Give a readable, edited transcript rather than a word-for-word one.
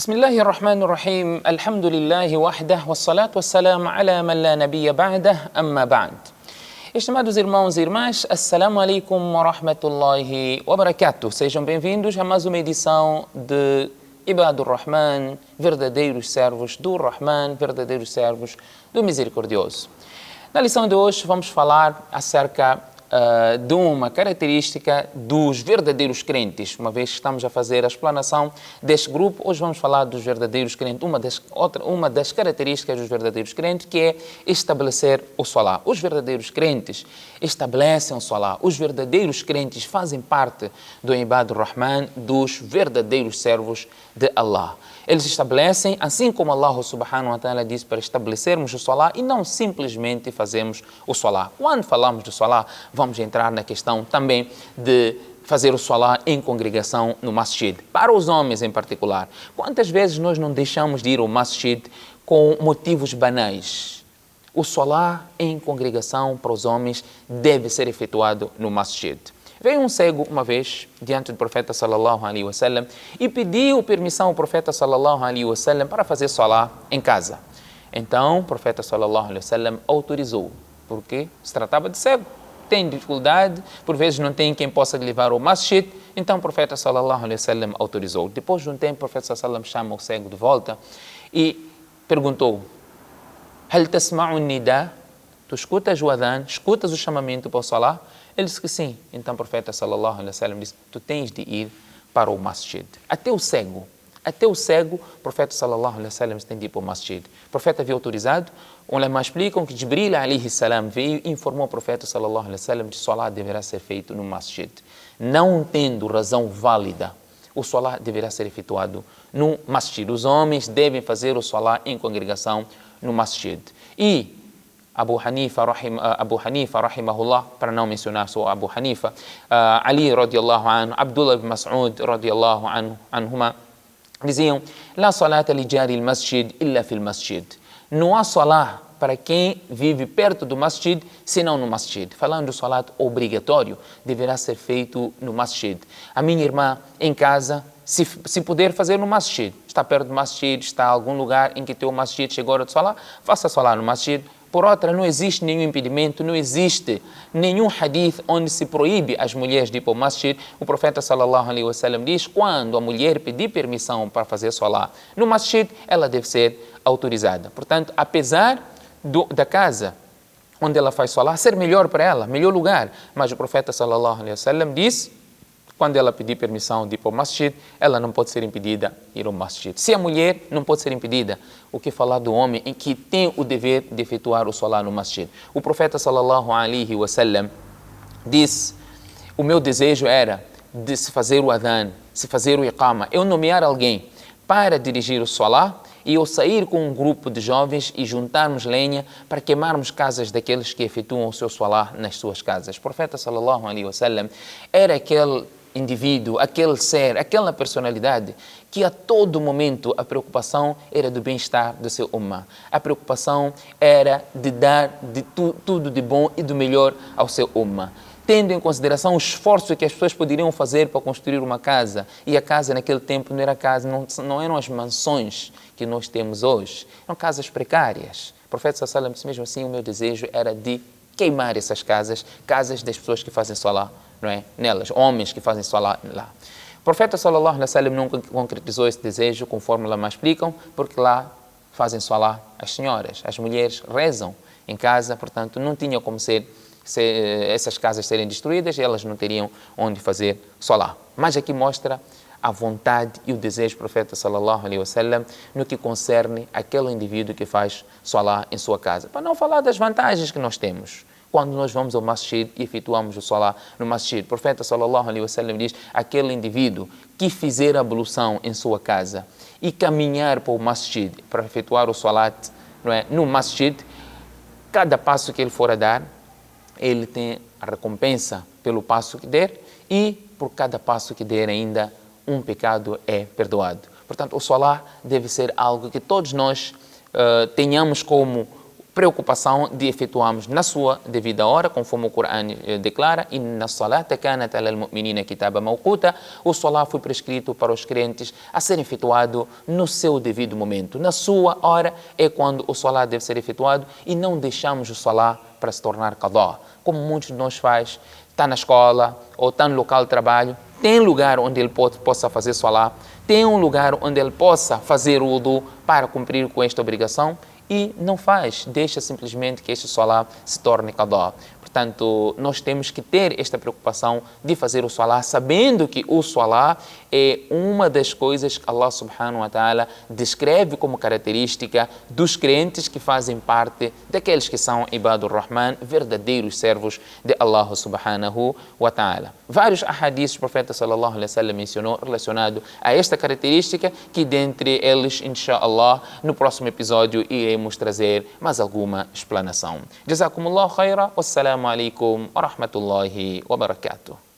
بسم الله الرحمن الرحيم الحمد لله وحده والصلاة والسلام على من لا نبي بعده أما بعد. Estimados irmãos e irmãs, Assalamu alaikum wa rahmatullahi wa barakatuh. Sejam bem-vindos a mais uma edição de Ibadur Rahman, verdadeiros servos do Rahman, verdadeiros servos do Misericordioso. Na lição de hoje vamos falar acerca de uma característica dos verdadeiros crentes. Uma vez que estamos a fazer a explanação deste grupo, hoje vamos falar dos verdadeiros crentes, uma das características dos verdadeiros crentes, que é estabelecer o Salah. Os verdadeiros crentes estabelecem o Salah. Os verdadeiros crentes fazem parte do Ibadur Rahman, dos verdadeiros servos de Allah. Eles estabelecem, assim como Allah subhanahu wa ta'ala diz, para estabelecermos o Salah e não simplesmente fazemos o Salah. Quando falamos do Salah, vamos entrar na questão também de fazer o Salah em congregação no Masjid. Para os homens em particular, quantas vezes nós não deixamos de ir ao Masjid com motivos banais? O Salah em congregação para os homens deve ser efetuado no Masjid. Veio um cego uma vez diante do profeta sallallahu alaihi wasallam e pediu permissão ao profeta sallallahu alaihi wasallam para fazer salah em casa. Então o profeta sallallahu alaihi wasallam autorizou, porque se tratava de cego, tem dificuldade, por vezes não tem quem possa levar ao masjid, então o profeta sallallahu alaihi wasallam autorizou. Depois de um tempo o profeta sallallahu alaihi wasallam chama o cego de volta e perguntou: "Hal tasma'u nida?" Tu escutas o adhan, escutas o chamamento para o salah? Ele disse que sim. Então o profeta sallallahu alaihi wasallam disse: tu tens de ir para o masjid. Até o cego, o profeta sallallahu alaihi wasallam tem de ir para o masjid. O profeta havia autorizado. Ulema explicam que Jibril alaihi salam veio e informou o profeta sallallahu alaihi wasallam que o salah deverá ser feito no masjid. Não tendo razão válida, o salah deverá ser efetuado no masjid. Os homens devem fazer o salah em congregação no masjid. E Abu Hanifa rahimahullah, para não mencionar só Abu Hanifa, Ali radiallahu anhu, Abdullah ibn Mas'ud radiallahu anhuma, diziam: La salata li jari al-masjid illa fil masjid. Não há salah para quem vive perto do masjid, senão no masjid. Falando do salat obrigatório, deverá ser feito no masjid. A minha irmã em casa, se puder fazer no masjid, está perto do masjid, está em algum lugar em que tem o masjid, chegou a hora de salah, faça salah no masjid. Por outra, não existe nenhum impedimento, não existe nenhum hadith onde se proíbe as mulheres de ir para o masjid. O profeta sallallahu alaihi wasallam diz: quando a mulher pedir permissão para fazer salah no masjid, ela deve ser autorizada. Portanto, apesar da casa onde ela faz salah ser melhor para ela, melhor lugar, mas o profeta sallallahu alaihi wasallam diz: quando ela pedir permissão de ir para o masjid, ela não pode ser impedida de ir ao masjid. Se a mulher não pode ser impedida, o que falar do homem em que tem o dever de efetuar o salah no masjid? O profeta sallallahu alaihi wasallam disse: o meu desejo era de se fazer o adhan, se fazer o iqama, eu nomear alguém para dirigir o salah e eu sair com um grupo de jovens e juntarmos lenha para queimarmos casas daqueles que efetuam o seu salah nas suas casas. O profeta sallallahu alaihi wasallam era aquele indivíduo, aquele ser, aquela personalidade que a todo momento a preocupação era do bem-estar do seu ummah. A preocupação era de dar tudo de bom e do melhor ao seu ummah, tendo em consideração o esforço que as pessoas poderiam fazer para construir uma casa. E a casa naquele tempo não era casa, não eram as mansões que nós temos hoje, eram casas precárias. O profeta sallallahu alaihi wasallam disse: mesmo assim, o meu desejo era de queimar essas casas das pessoas que fazem salah, não é? Nelas, homens que fazem salah lá. O profeta sallallahu alaihi wasallam não concretizou esse desejo, conforme lá mais explicam, porque lá fazem salah as senhoras, as mulheres rezam em casa, portanto não tinha como ser essas casas serem destruídas e elas não teriam onde fazer salah. Mas aqui mostra a vontade e o desejo do profeta sallallahu alaihi wasallam no que concerne aquele indivíduo que faz salah em sua casa. Para não falar das vantagens que nós temos quando nós vamos ao masjid e efetuamos o salah no masjid. O profeta sallallahu alaihi wasallam diz: aquele indivíduo que fizer a ablução em sua casa e caminhar para o masjid para efetuar o salat, não é, no masjid, cada passo que ele for a dar, ele tem a recompensa pelo passo que der e por cada passo que der ainda um pecado é perdoado. Portanto, o salah deve ser algo que todos nós tenhamos como preocupação de efetuarmos na sua devida hora, conforme o Corão declara, Inna salata kanat alal mu'minina kitaba mawquta, o salat foi prescrito para os crentes a ser efetuado no seu devido momento. Na sua hora é quando o salat deve ser efetuado e não deixamos o salat para se tornar qadá, como muitos de nós faz, está na escola ou está no local de trabalho, tem lugar onde ele possa fazer salat, tem um lugar onde ele possa fazer o wudu para cumprir com esta obrigação, e não faz, deixa simplesmente que este salat se torne qadá. Portanto, nós temos que ter esta preocupação de fazer o salat, sabendo que o salat é uma das coisas que Allah subhanahu wa ta'ala descreve como característica dos crentes que fazem parte daqueles que são ibadur rahman, verdadeiros servos de Allah subhanahu wa ta'ala. Vários ahadiths o profeta sallallahu alaihi wa sallam mencionou relacionado a esta característica, que dentre eles, inshallah, no próximo episódio iremos trazer mais alguma explanação. Jazakumullahu khaira, wassalamu alaikum wa rahmatullahi wa barakatuh.